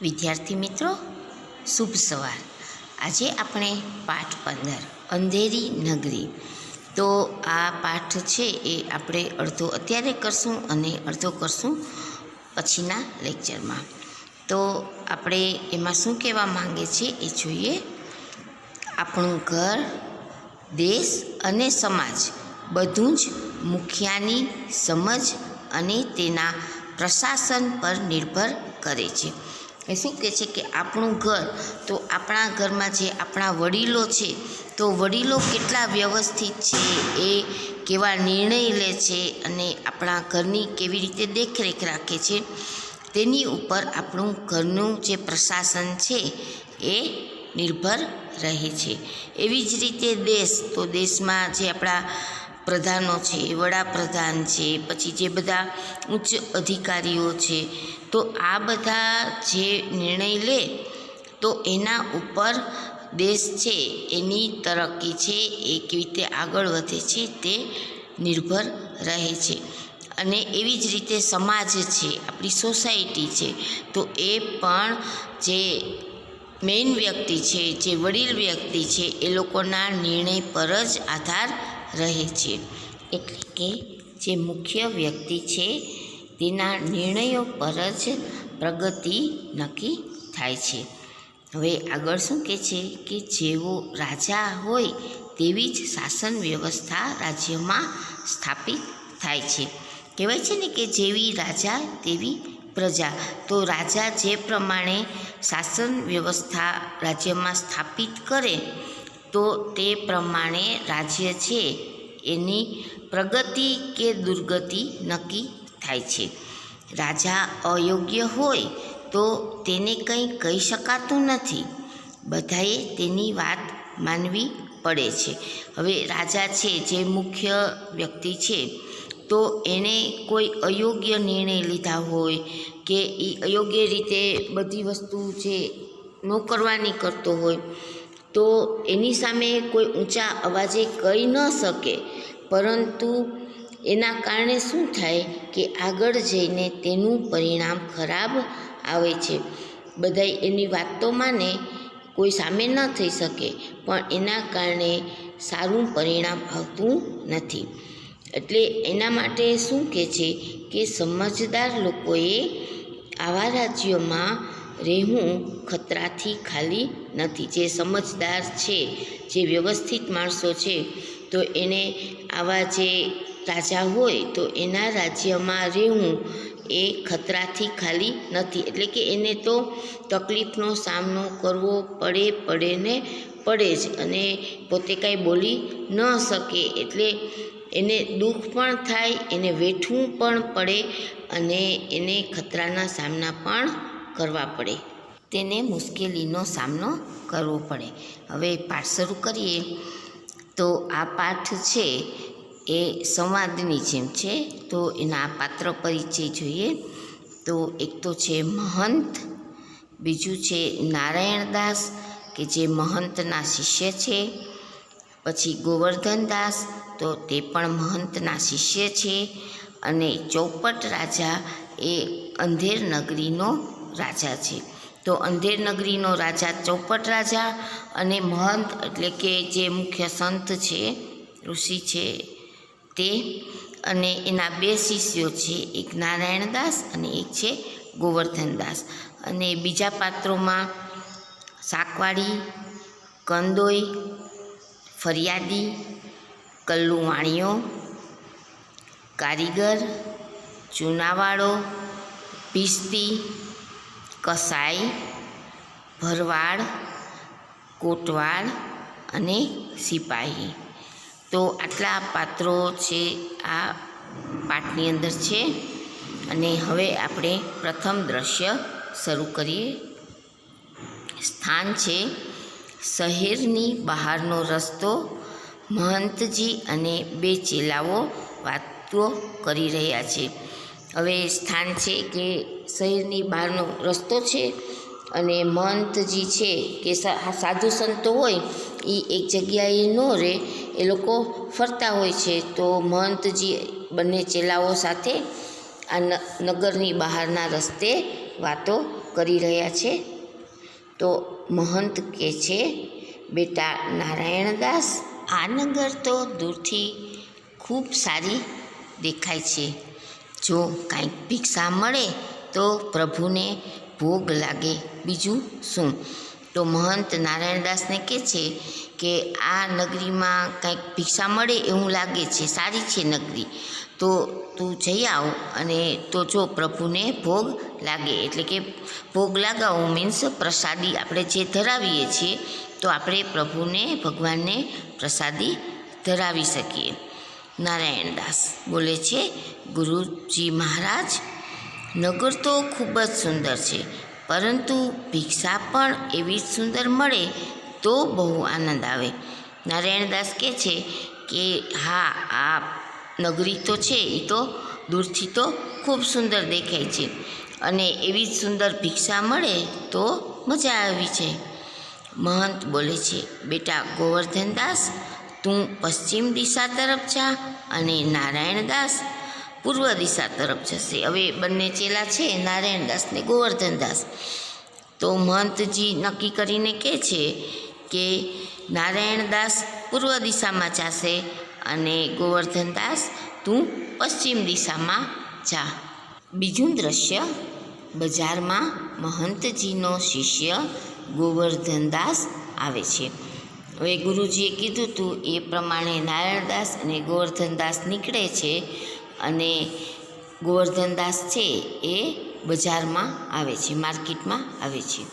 વિદ્યાર્થી મિત્રો, શુભ સવાર. આજે આપણે પાઠ 15 અંધેરી નગરી. તો આ પાઠ છે એ આપણે અડધો અત્યારે કરશું અને અડધો કરશું પછીના લેક્ચરમાં. તો આપણે એમાં શું કહેવા માંગે છે એ જોઈએ. આપણું ઘર, દેશ અને સમાજ બધું જ મુખિયાની સમજ અને તેના પ્રશાસન પર નિર્ભર કરે છે. એ શું કહે છે કે આપણું ઘર, તો આપણા ઘરમાં જે આપણા વડીલો છે, તો વડીલો કેટલા વ્યવસ્થિત છે, એ કેવા નિર્ણય લે છે અને આપણા ઘરની કેવી રીતે દેખરેખ રાખે છે, તેની ઉપર આપણું ઘરનું જે પ્રશાસન છે એ નિર્ભર રહે છે. એવી જ રીતે દેશ, તો દેશમાં જે આપણા પ્રધાનો છે, વડાપ્રધાન છે, પછી જે બધા ઉચ્ચ અધિકારીઓ છે, તો આ બધા જે નિર્ણય લે તો એના ઉપર દેશ છે એની તરક્કી છે એ કેવી રીતે આગળ વધે છે તે નિર્ભર રહે છે. અને એવી જ રીતે સમાજ છે, આપણી સોસાયટી છે, તો એ પણ જે મેઇન વ્યક્તિ છે, જે વડીલ વ્યક્તિ છે, એ લોકોના નિર્ણય પર જ આધાર રહે છે. એટલે કે જે મુખ્ય વ્યક્તિ છે તેના નિર્ણયો પર જ પ્રગતિ નક્કી થાય છે. હવે આગળ શું કહે છે કે જેવો રાજા હોય તેવી જ શાસન વ્યવસ્થા રાજ્યમાં સ્થાપિત થાય છે. કહેવાય છે ને કે જેવી રાજા તેવી પ્રજા. તો રાજા જે પ્રમાણે શાસન વ્યવસ્થા રાજ્યમાં સ્થાપિત કરે તો તે પ્રમાણે રાજ્ય છે એની પ્રગતિ કે દુર્ગતિ નક્કી થાય છે. રાજા અયોગ્ય હોય તો તેને કંઈ કહી શકાતું નથી, બધાએ તેની વાત માનવી પડે છે. હવે રાજા છે, જે મુખ્ય વ્યક્તિ છે, તો એણે કોઈ અયોગ્ય નિર્ણય લીધા હોય કે એ અયોગ્ય રીતે બધી વસ્તુ જે ન કરવાની કરતો હોય, તો એની સામે કોઈ ઊંચા અવાજે કહી ન શકે, પરંતુ એના કારણે શું થાય કે આગળ જઈને તેનું પરિણામ ખરાબ આવે છે. બધાય એની વાત તો માને, કોઈ સામે ન થઈ શકે, પણ એના કારણે સારું પરિણામ આવતું નથી. એટલે એના માટે શું કહે છે કે સમજદાર લોકોએ આવા રાજ્યોમાં રહેવું ખતરાથી ખાલી નથી. જે સમજદાર છે, જે વ્યવસ્થિત માણસો છે, તો એને આવા જે રાજા હોય તો એના રાજ્યમાં રહેવું એ ખતરાથી ખાલી નથી. એટલે કે એને તો તકલીફનો સામનો કરવો પડે જ, અને પોતે કાંઈ બોલી ન શકે, એટલે એને દુઃખ પણ થાય, એને વેઠવું પણ પડે અને એને ખતરાના સામના પણ કરવા પડે, તેને મુશ્કેલીનો સામનો કરવો પડે. હવે પાઠ શરૂ કરીએ. તો આ પાઠ છે એ સંવાદની જેમ છે. તો એના પાત્ર પરિચય જોઈએ. તો એક તો છે મહંત, બીજું છે નારાયણદાસ કે જે મહંતના શિષ્ય છે, પછી ગોવર્ધનદાસ, તો તે પણ મહંતના શિષ્ય છે, અને ચોપટ રાજા એ અંધેર નગરીનો રાજા છે. તો અંધેર નગરીનો રાજા ચોપટ રાજા, અને મહંત એટલે કે જે મુખ્ય સંત છે, ઋષિ છે તે, અને એના બે શિષ્યો છે, એક નારાયણદાસ અને એક છે ગોવર્ધનદાસ. અને બીજા પાત્રોમાં સાકવાડી, કંદોઈ, ફરિયાદી, કલ્લુવાણીઓ, કારીગર, ચૂનાવાળો, ભીસ્તી, કસાઈ, ભરવાડ, કોટવાળ અને સિપાહી. તો આટલા પાત્રો છે આ પાઠની અંદર છે. અને હવે આપણે પ્રથમ દ્રશ્ય શરૂ કરીએ. સ્થાન છે શહેરની બહારનો રસ્તો. મહંતજી અને બે ચેલાઓ વાતો કરી રહ્યા છે. હવે સ્થાન છે કે શહેરની બહારનો રસ્તો છે, અને મહંતજી છે કે સાધુ સંતો હોય એ એક જગ્યાએ ન રહે, એ લોકો ફરતા હોય છે. તો મહંતજી બંને ચેલાઓ સાથે આ નગરની બહારના રસ્તે વાતો કરી રહ્યા છે. તો મહંત કહે છે, બેટા નારાયણદાસ, આ નગર તો દૂરથી ખૂબ સારી દેખાય છે. જો કાંઈક ભિક્ષા મળે તો પ્રભુને ભોગ લાગે, બીજું શું. તો મહંત નારાયણદાસને કહે છે કે આ નગરીમાં કંઈક ભિક્ષા મળે એવું લાગે છે, સારી છે નગરી, તો તું જઈ આવ અને તો જો પ્રભુને ભોગ લાગે, એટલે કે ભોગ લગાવવું મીન્સ પ્રસાદી આપણે જે ધરાવીએ છીએ તો આપણે પ્રભુને ભગવાનને પ્રસાદી ધરાવી શકીએ. નારાયણદાસ બોલે છે, ગુરુજી મહારાજ, નગર તો ખૂબ જ સુંદર છે, પરંતુ ભિક્ષા પણ એવી જ સુંદર મળે તો બહુ આનંદ આવે. નારાયણદાસ કહે છે કે હા, આ નગરી તો છે એ તો દૂરથી તો ખૂબ સુંદર દેખાય છે, અને એવી જ સુંદર ભિક્ષા મળે તો મજા આવી છે. મહંત બોલે છે, બેટા ગોવર્ધનદાસ, તું પશ્ચિમ દિશા તરફ જા અને નારાયણદાસ પૂર્વ દિશા તરફ જશે. હવે બંને ચેલા છે, નારાયણદાસ ને ગોવર્ધનદાસ. તો મહંતજી નક્કી કરીને કહે છે કે નારાયણદાસ પૂર્વ દિશામાં જશે અને ગોવર્ધનદાસ તું પશ્ચિમ દિશામાં જા. બીજું દ્રશ્ય, બજારમાં મહંતજીનો શિષ્ય ગોવર્ધનદાસ આવે છે. હવે ગુરુજીએ કીધું હતું એ પ્રમાણે નારાયણદાસ અને ગોવર્ધનદાસ નીકળે છે, અને ગોવર્ધનદાસ છે એ બજારમાં આવે છે, માર્કેટમાં આવે છે.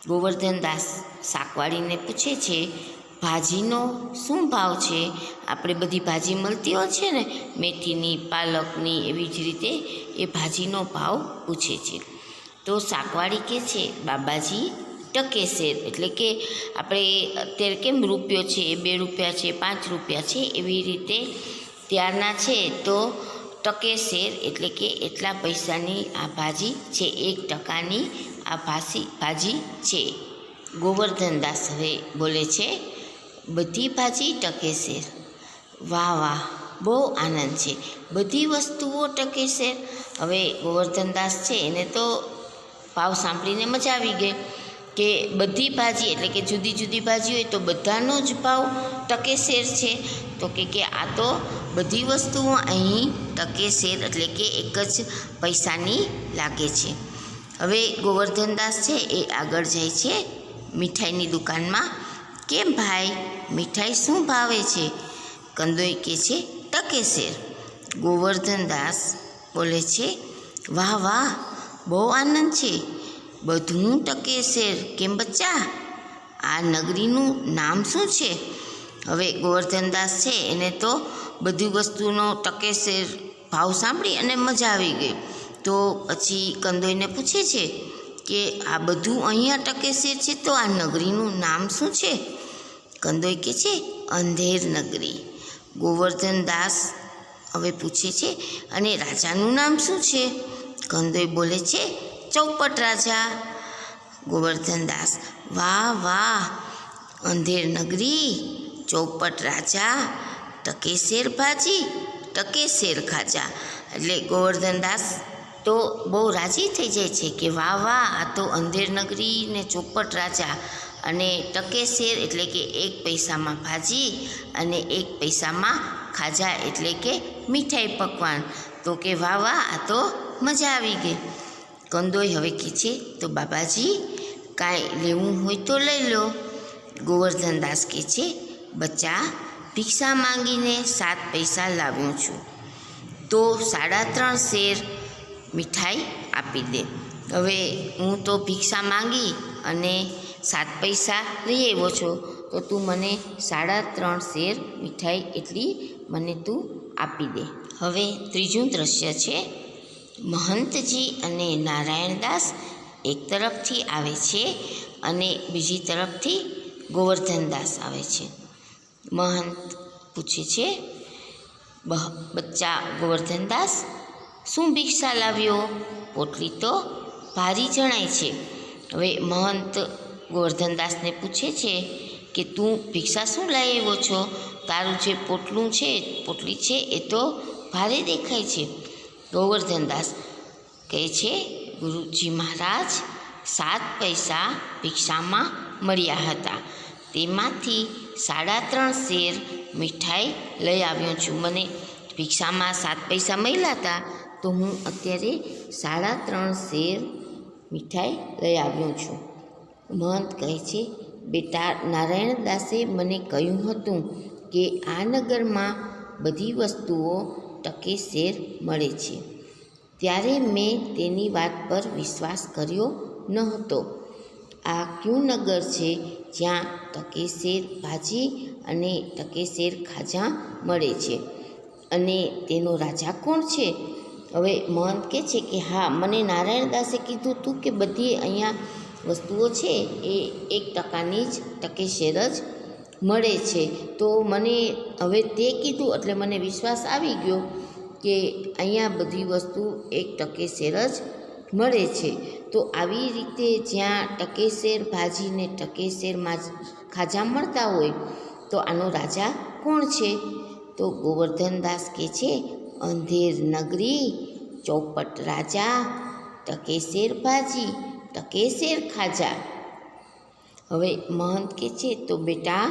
ગોવર્ધનદાસ શાકવાળીને પૂછે છે, ભાજીનો શું ભાવ છે? આપણે બધી ભાજી મળતી હોય છે ને, મેથીની, પાલકની, એવી જ રીતે એ ભાજીનો ભાવ પૂછે છે. તો શાકવાળી કહે છે, બાબાજી ટકેસેર, એટલે કે આપણે અત્યારે કેમ રૂપિયો છે, 2 રૂપિયા છે, 5 રૂપિયા છે, એવી રીતે ત્યારના છે તો ટકેસેર, એટલે કે એટલા પૈસાની આ ભાજી છે, 1 ટકાની આ ભાજી છે. ગોવર્ધનદાસ હવે બોલે છે, બધી ભાજી ટકેસેર. વાહ વાહ, બહુ આનંદ છે, બધી વસ્તુઓ ટકેસેર. હવે ગોવર્ધનદાસ છે એને તો ભાવ સાંભળીને મજા આવી ગઈ કે બધી ભાજી, એટલે કે જુદી જુદી ભાજી હોય તો બધાનો જ ભાવ ટકેસેર છે. તો કે આ તો બધી વસ્તુઓ અહીં ટકેસેર, એટલે કે એક જ પૈસાની લાગે છે. હવે ગોવર્ધનદાસ છે એ આગળ જાય છે મીઠાઈની દુકાનમાં. કેમ ભાઈ, મીઠાઈ શું ભાવે છે? કંદોઈ કહે છે, ટકેસેર. ગોવર્ધનદાસ બોલે છે, વાહ વાહ, બહુ આનંદ છે, બધું ટકેસેર. કેમ બચ્ચા, આ નગરીનું નામ શું છે? હવે ગોવર્ધનદાસ છે એને તો બધી વસ્તુનો ટકેસેર ભાવ સાંભળી અને મજા આવી ગઈ. તો પછી કંદોઈને પૂછે છે કે આ બધું અહીંયા ટકેસેર છે, તો આ નગરીનું નામ શું છે? કંદોઈ કહે છે, અંધેર નગરી. ગોવર્ધનદાસ હવે પૂછે છે, અને રાજાનું નામ શું છે? કંદોઈ બોલે છે, ચૌપટ રાજા. ગોવર્ધનદાસ, વાહ વાહ, અંધેર નગરી, ચૌપટ રાજા, ટકેસેર ભાજી, ટકેસેર ખાજા. એટલે ગોવર્ધનદાસ તો બહુ રાજી થઈ જાય છે કે વાહ વાહ, આ તો અંધેર નગરી ને ચોપટ રાજા અને ટકેસેર, એટલે કે 1 પૈસામાં ભાજી અને 1 પૈસામાં ખાજા, એટલે કે મીઠાઈ પકવાન. તો કે વાહ વાહ, આ તો મજા આવી ગઈ. કંદોઈ હવે કહે છે, તો બાબાજી કાંઈ લેવું હોય તો લઈ લો. ગોવર્ધનદાસ કહે છે, બચ્ચા ભિક્ષા માંગીને 7 પૈસા લાવ્યો છું, તો 3.5 શેર મીઠાઈ આપી દે. હવે હું તો ભિક્ષા માંગી અને 7 પૈસા લઈ આવ્યો છો, તો તું મને 3.5 શેર મીઠાઈ એટલી મને તું આપી દે. હવે ત્રીજું દ્રશ્ય છે, મહંતજી અને નારાયણદાસ એક તરફથી આવે છે અને બીજી તરફથી ગોવર્ધનદાસ આવે છે. મહંત પૂછે છે, બચ્ચા ગોવર્ધનદાસ, શું ભિક્ષા લાવ્યો? પોટલી તો ભારી જણાય છે. હવે મહંત ગોવર્ધનદાસને પૂછે છે કે તું ભિક્ષા શું લઈ આવ્યો છો? તારું જે પોટલી છે એ તો ભારે દેખાય છે. ગોવર્ધનદાસ કહે છે, ગુરુજી મહારાજ, 7 પૈસા ભિક્ષામાં મળ્યા હતા. તેમાંથી 3.5 શેર મીઠાઈ લઈ આવ્યો છું. મને ભિક્ષામાં 7 પૈસા મળ્યા હતા, તો હું અત્યારે 3.5 શેર મીઠાઈ લઈ આવ્યો છું. મહંત કહે છે, બેટા, નારાયણદાસે મને કહ્યું હતું કે આ નગરમાં બધી વસ્તુઓ ટકેસેર મળે છે. ત્યારે મેં તેની વાત પર વિશ્વાસ કર્યો ન હતો. આ ક્યું નગર છે જ્યાં ટકેસેર ભાજી અને ટકેસેર ખાજા મળે છે, અને તેનો રાજા કોણ છે? હવે મહંત કહે છે કે હા, મને નારાયણદાસે કીધું હતું કે બધી અહીંયા વસ્તુઓ છે એ 1% જ ટકેસેર જ મળે છે. તો મને હવે તે કીધું એટલે મને વિશ્વાસ આવી ગયો કે અહીંયા બધી વસ્તુ 1% જ મળે છે. તો આવી રીતે જ્યાં ટકેસેર ભાજી ને ટકેસેર ખાજા મળતા હોય તો આનો રાજા કોણ છે? તો ગોવર્ધનદાસ કહે છે, અંધેર નગરી, ચોપટ રાજા, ટકેસેર ભાજી, ટકેસેર ખાજા. હવે મહંત કહે છે, તો બેટા,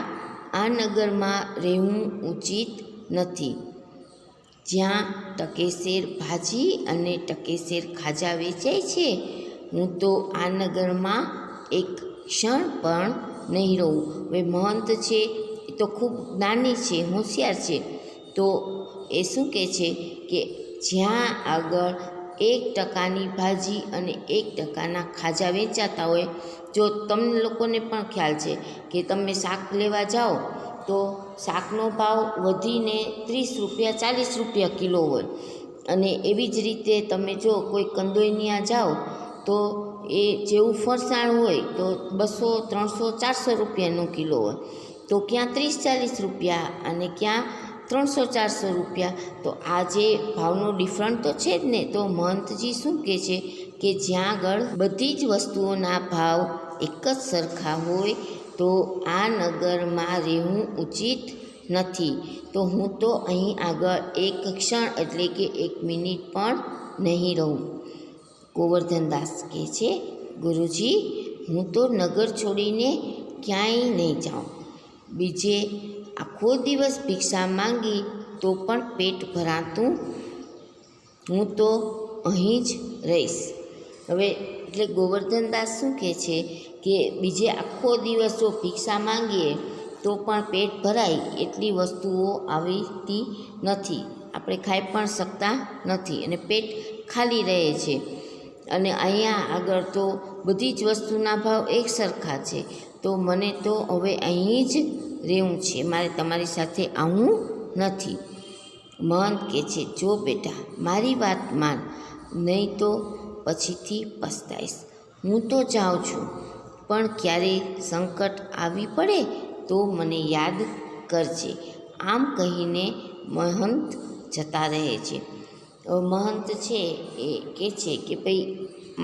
આ નગરમાં રહેવું ઉચિત નથી. જ્યાં ટકેસેર ભાજી અને ટકેસેર ખાજા વેચાય છે, હું તો આ નગરમાં એક ક્ષણ પણ નહીં રહું. હવે મહંત છે એ તો ખૂબ જ્ઞાની છે, હોશિયાર છે. તો એ શું કહે છે કે જ્યાં આગળ 1%ની ભાજી અને 1%ના ખાજા વેચાતા હોય, જો તમને લોકોને પણ ખ્યાલ છે કે તમે શાક લેવા જાઓ તો શાકનો ભાવ વધીને 30 રૂપિયા 40 રૂપિયા કિલો હોય, અને એવી જ રીતે તમે જો કોઈ કંદોઈનિયા જાઓ તો એ જેવું ફરસાણ હોય તો 200 300 400 રૂપિયાનો કિલો હોય, તો ક્યાં 30-40 રૂપિયા અને ક્યાં 300-400 રૂપિયા. તો આ જે ભાવનો ડિફરન્ટ તો છે જ ને. તો મહંતજી શું કહે છે કે જ્યાં આગળ બધી જ વસ્તુઓના ભાવ એક જ સરખા હોય તો આ નગરમાં રહેવું ઉચિત નથી. તો હું તો અહીં આગળ એક ક્ષણ એટલે કે 1 મિનિટ પણ નહીં રહું. ગોવર્ધનદાસ કહે છે, ગુરુજી, હું તો નગર છોડીને ક્યાંય નહીં જાઉં. બીજે આખો દિવસ ભિક્ષા માંગી તો પણ પેટ ભરાતું, હું તો અહીં જ રહીશ. હવે એટલે ગોવર્ધનદાસ શું કહે છે કે બીજે આખો દિવસ જો ભિક્ષા માંગીએ તો પણ પેટ ભરાય એટલી વસ્તુઓ આવતી નથી, આપણે ખાઈ પણ શકતા નથી અને પેટ ખાલી રહે છે. અને અહીંયા આગળ તો બધી જ વસ્તુના ભાવ એક સરખા છે. તો મને તો હવે અહીં જ રહેવું છે, મારે તમારી સાથે આવવું નથી. મહંત કહે છે, જો બેટા, મારી વાત માન, નહીં તો પછીથી પસ્તાઈશ. હું તો જાઉં છું, પણ ક્યારે સંકટ આવી પડે તો મને યાદ કરજે. આમ કહીને મહંત જતા રહે છે. મહંત છે એ કહે છે કે ભાઈ,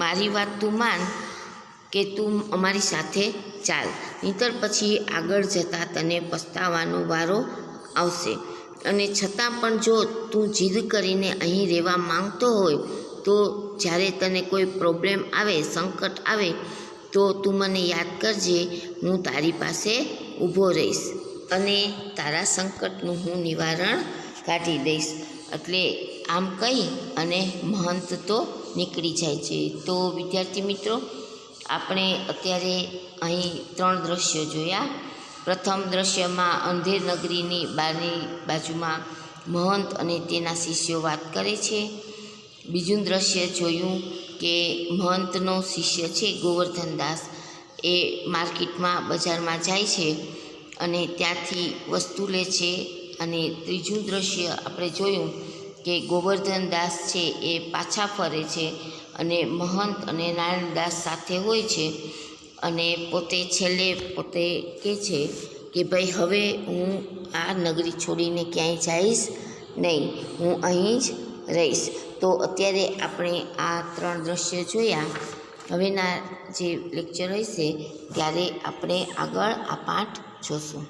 મારી વાત તું માન કે તું અમારી સાથે ચાલ, નહીંતર પછી આગળ જતાં તને પસ્તાવાનો વારો આવશે. અને છતાં પણ જો તું જીદ કરીને અહીં રહેવા માંગતો હોય તો જ્યારે તને કોઈ પ્રોબ્લેમ આવે, સંકટ આવે, તો તું મને યાદ કરજે, હું તારી પાસે ઊભો રહીશ અને તારા સંકટનું હું નિવારણ કાઢી દઈશ. એટલે આમ કહી અને મહંત તો નીકળી જાય છે. તો વિદ્યાર્થી મિત્રો, આપણે અત્યારે અહીં 3 દ્રશ્યો જોયા. પ્રથમ દ્રશ્યમાં અંધેર નગરીની બહારની બાજુમાં મહંત અને તેના શિષ્યો વાત કરે છે. બીજું દ્રશ્ય જોયું કે મહંતનો શિષ્ય છે ગોવર્ધનદાસ, એ માર્કેટમાં બજારમાં જાય છે અને ત્યાંથી વસ્તુ લે છે. અને ત્રીજું દ્રશ્ય આપણે જોયું કે ગોવર્ધનદાસ છે એ પાછા ફરે છે અને મહંત અને નારાયણદાસ સાથે હોય છે, અને પોતે છેલ્લે પોતે કહે છે કે ભાઈ, હવે હું આ નગરી છોડીને ક્યાંય જઈશ નહીં, હું અહીં જ રહીશ. તો અત્યારે આપણે આ 3 દ્રશ્ય જોયા. હવેના જે લેક્ચર હશે ત્યારે આપણે આગળ આ પાઠ જોશું.